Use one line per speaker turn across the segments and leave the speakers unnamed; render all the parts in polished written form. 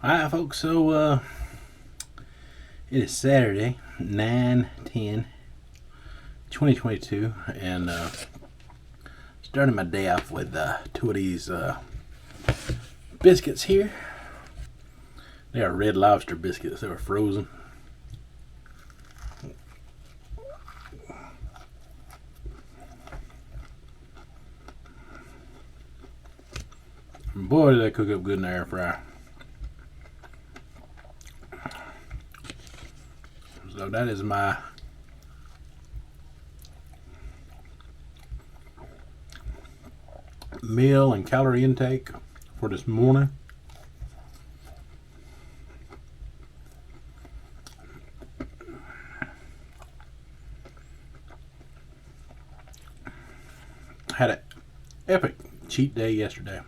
Alright, folks, so it is Saturday, 9/10/2022, and starting my day off with two of these biscuits here. They are Red Lobster biscuits, they were frozen. Boy, did they cook up good in the air fryer. So that is my meal and calorie intake for this morning. Had an epic cheat day yesterday.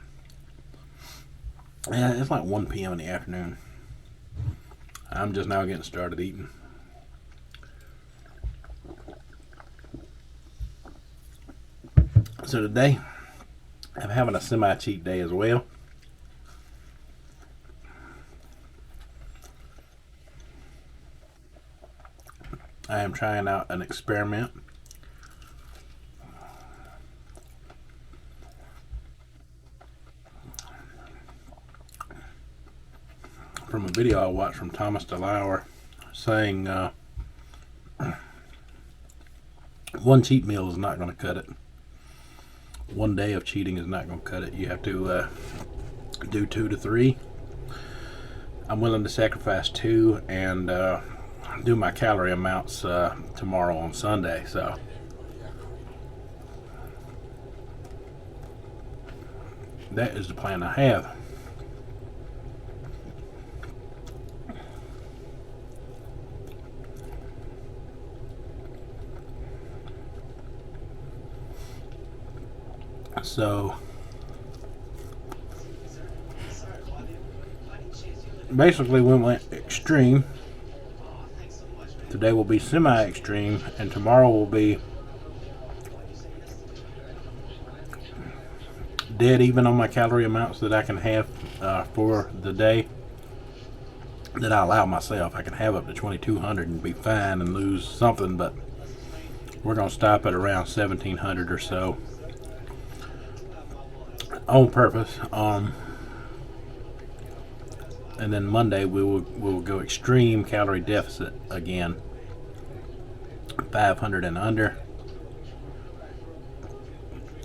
Yeah, it's like 1 p.m. in the afternoon. I'm just now getting started eating. So today, I'm having a semi-cheat day as well. I am trying out an experiment. From a video I watched from Thomas DeLauer saying one cheat meal is not going to cut it. One day of cheating is not going to cut it. You have to do 2 to 3. I'm willing to sacrifice 2 and do my calorie amounts tomorrow on Sunday. So that is the plan I have. So basically we went extreme. Today will be semi-extreme, and tomorrow will be dead even on my calorie amounts that I can have for the day that I allow myself. I can have up to 2,200 and be fine and lose something, but we're going to stop at around 1,700 or so on purpose. And then Monday we will go extreme calorie deficit again, 500 and under,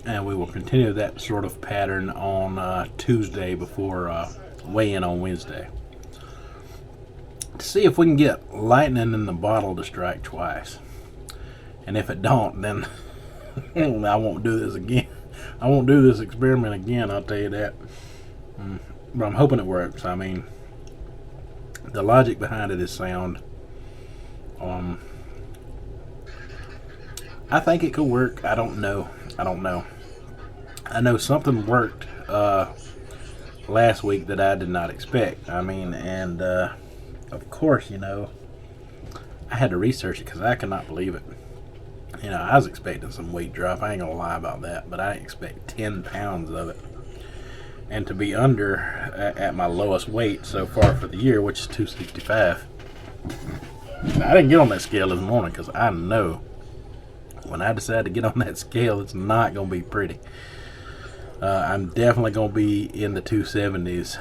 and we will continue that sort of pattern on Tuesday before weigh-in on Wednesday, to see if we can get lightning in the bottle to strike twice. And if it don't, then I won't do this again. I won't do this experiment again, I'll tell you that. But I'm hoping it works. I mean, the logic behind it is sound. I think it could work. I don't know. I know something worked last week that I did not expect. I mean, and of course, I had to research it because I could not believe it. I was expecting some weight drop. I ain't gonna lie about that, but I expect 10 pounds of it. And to be under at my lowest weight so far for the year, which is 265. I didn't get on that scale this morning because I know when I decide to get on that scale, it's not going to be pretty. I'm definitely going to be in the 270s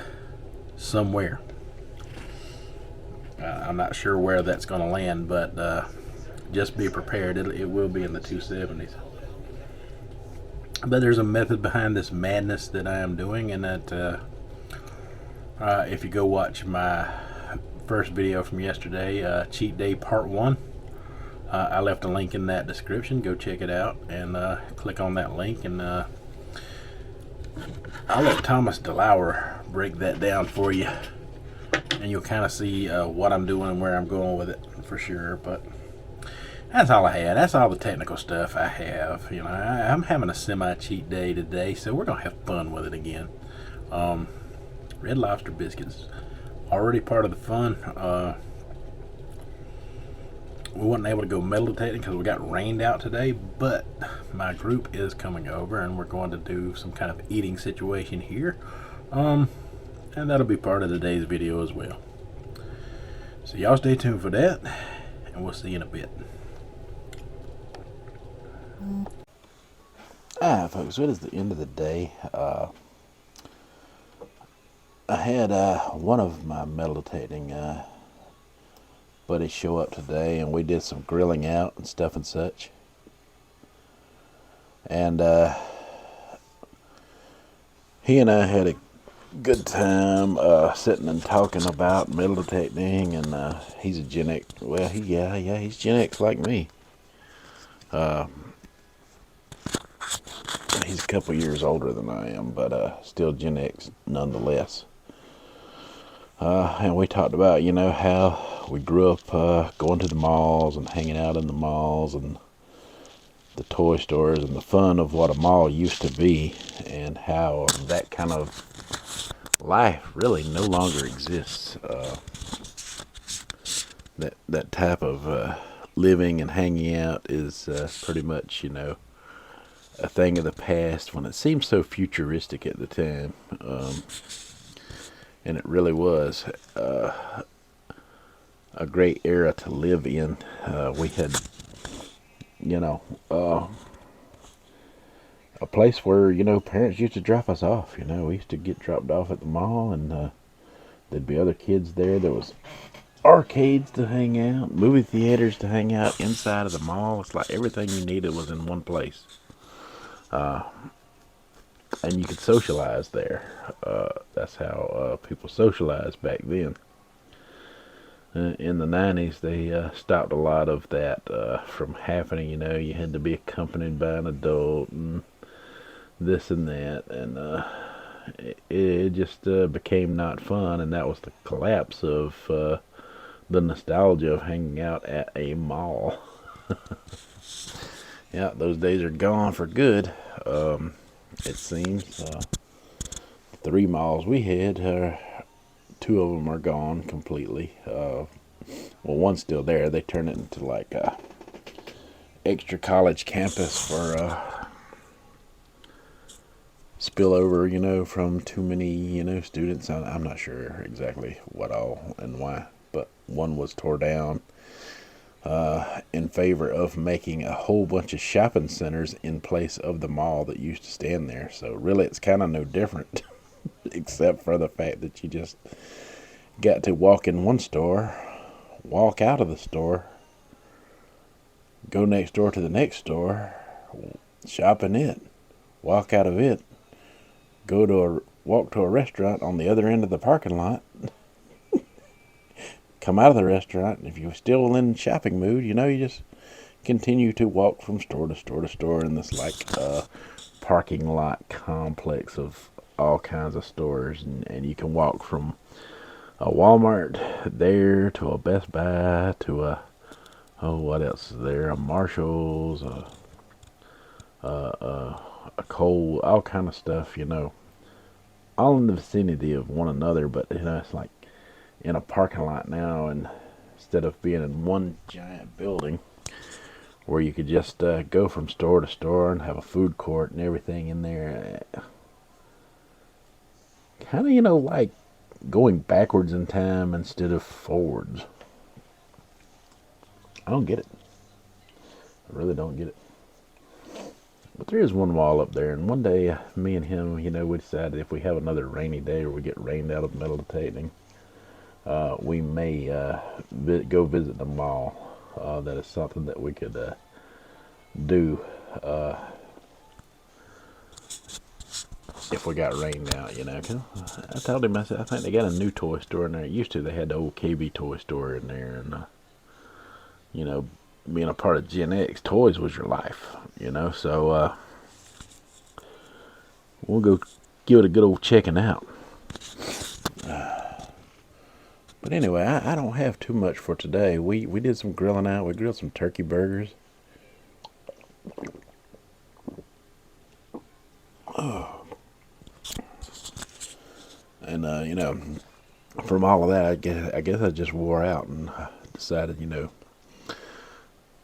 somewhere. I'm not sure where that's going to land, but just be prepared. It will be in the 270s. But there's a method behind this madness that I am doing, and that if you go watch my first video from yesterday, Cheat Day Part 1, I left a link in that description. Go check it out and click on that link, and I'll let Thomas DeLauer break that down for you, and you'll kind of see what I'm doing and where I'm going with it for sure. But that's all I had. That's all the technical stuff I have. I'm having a semi-cheat day today, so we're going to have fun with it again. Red Lobster biscuits, already part of the fun. We weren't able to go metal detecting because we got rained out today, but my group is coming over, and we're going to do some kind of eating situation here. and that'll be part of today's video as well. So y'all stay tuned for that, and we'll see you in a bit. Alright folks, so it is the end of the day. I had one of my metal detecting buddies show up today, and we did some grilling out and stuff and such. And he and I had a good time sitting and talking about metal detecting, and he's a Gen X. Well, he's Gen X like me. He's a couple years older than I am, but still Gen X nonetheless. And we talked about, how we grew up going to the malls and hanging out in the malls and the toy stores and the fun of what a mall used to be, and how that kind of life really no longer exists. That type of living and hanging out is pretty much, a thing of the past when it seemed so futuristic at the time. And it really was a great era to live in. We had, a place where, parents used to drop us off. We used to get dropped off at the mall, and there'd be other kids there. There was arcades to hang out, movie theaters to hang out inside of the mall. It's like everything you needed was in one place. And you could socialize there. That's how people socialized back then. In the 90s, they stopped a lot of that from happening. You had to be accompanied by an adult and this and that. And it just became not fun. And that was the collapse of the nostalgia of hanging out at a mall. Yeah, those days are gone for good. It seems 3 malls we had, 2 of them are gone completely. Well, one's still there. They turned it into like a extra college campus for spillover, from too many, students. I'm not sure exactly what all and why, but one was tore down in favor of making a whole bunch of shopping centers in place of the mall that used to stand there. So really it's kind of no different except for the fact that you just got to walk in one store, walk out of the store, go next door to the next store, shop in it, walk out of it, walk to a restaurant on the other end of the parking lot, come out of the restaurant, and if you're still in shopping mood, you just continue to walk from store to store to store in this parking lot complex of all kinds of stores, and you can walk from a Walmart there to a Best Buy to what else is there? A Marshalls, a Kohl's, all kind of stuff, all in the vicinity of one another, but it's like in a parking lot now, and instead of being in one giant building where you could just go from store to store and have a food court and everything in there, kind of like going backwards in time instead of forwards. I don't get it. I really don't get it. But there is one wall up there, and one day me and him, we decided if we have another rainy day or we get rained out of metal detecting, we may go visit the mall. That is something that we could do if we got rained out, 'Cause I told him, I said, I think they got a new toy store in there. Used to, they had the old KB toy store in there, and being a part of Gen X, toys was your life, so we'll go give it a good old checking out. But anyway, I don't have too much for today. We did some grilling out. We grilled some turkey burgers. Oh. And from all of that, I guess I just wore out and decided,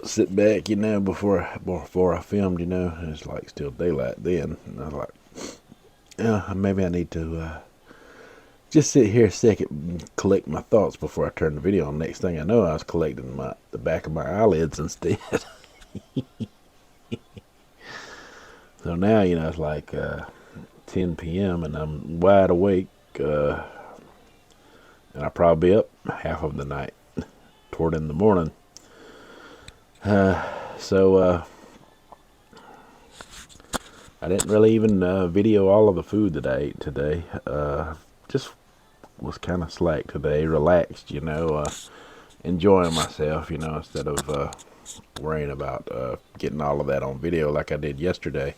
sit back, before I filmed, and it's like still daylight then, and I was like, yeah, maybe I need to just sit here a second and collect my thoughts before I turn the video on. Next thing I know, I was collecting the back of my eyelids instead. So now, it's like 10 p.m. and I'm wide awake, and I'll probably be up half of the night toward in the morning. So I didn't really even video all of the food that I ate today. Just was kind of slack today, relaxed, enjoying myself, instead of worrying about getting all of that on video like I did yesterday.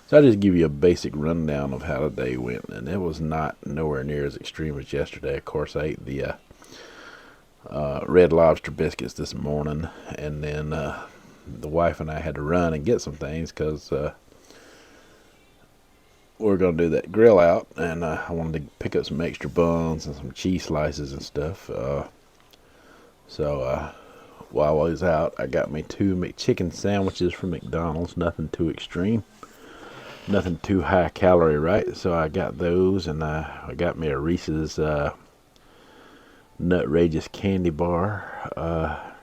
So I'll just give you a basic rundown of how the day went, and it was not nowhere near as extreme as yesterday. Of course, I ate the Red Lobster biscuits this morning, and then the wife and I had to run and get some things because we're going to do that grill out, and I wanted to pick up some extra buns and some cheese slices and stuff. So while I was out, I got me 2 McChicken sandwiches from McDonald's. Nothing too extreme, nothing too high calorie, right? So I got those, and I got me a Reese's Nutrageous candy bar,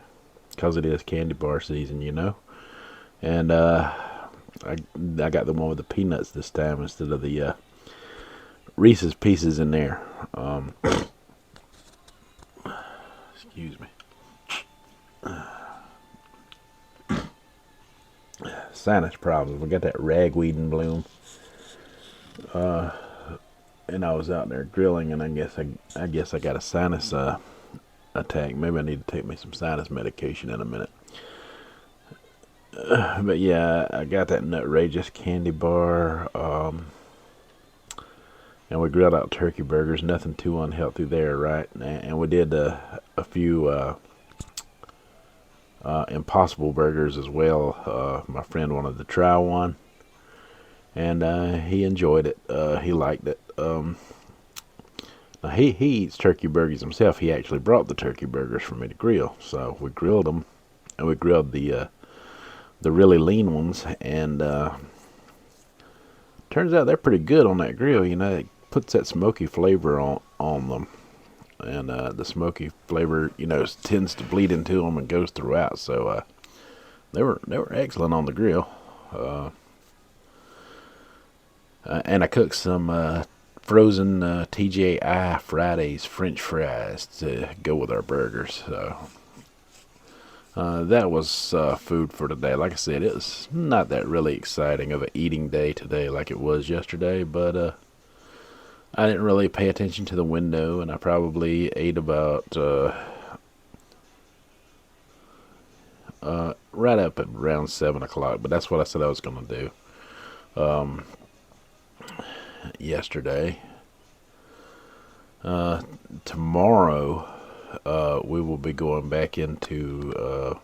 because it is candy bar season, and I got the one with the peanuts this time instead of the Reese's Pieces in there. Excuse me. Sinus problems. We got that ragweed in bloom. And I was out there grilling, and I guess I got a sinus attack. Maybe I need to take me some sinus medication in a minute. But yeah, I got that Nutrageous candy bar, and we grilled out turkey burgers. Nothing too unhealthy there, right? And we did a few Impossible burgers as well. My friend wanted to try one, and he enjoyed it. He liked it. He eats turkey burgers himself. He actually brought the turkey burgers for me to grill, so we grilled them, and we grilled the really lean ones, and turns out they're pretty good on that grill. It puts that smoky flavor on them, and the smoky flavor tends to bleed into them and goes throughout. So they were excellent on the grill. And I cooked some frozen TGI Fridays French fries to go with our burgers. So that was food for today. Like I said, it was not that really exciting of an eating day today like it was yesterday, but I didn't really pay attention to the window, and I probably ate about right up at around 7 o'clock, but that's what I said I was going to do yesterday. Tomorrow we will be going back into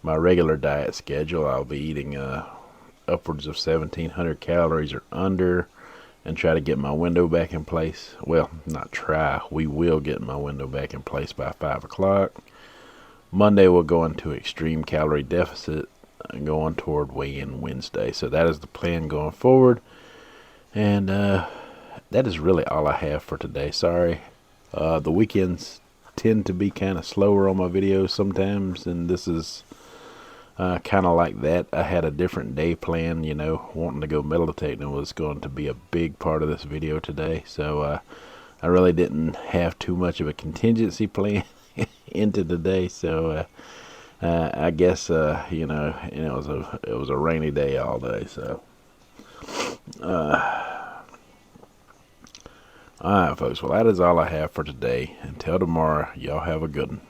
my regular diet schedule. I'll be eating upwards of 1,700 calories or under, and try to get my window back in place. Well, not try. We will get my window back in place by 5 o'clock. Monday we'll go into extreme calorie deficit, going toward weigh-in Wednesday. So that is the plan going forward. And that is really all I have for today. Sorry. The weekends tend to be kind of slower on my videos sometimes, and this is kind of like that. I had a different day plan, wanting to go meditating was going to be a big part of this video today. So I really didn't have too much of a contingency plan into today. So I guess it was a rainy day all day. So all right, folks. Well, that is all I have for today. Until tomorrow, y'all have a good one.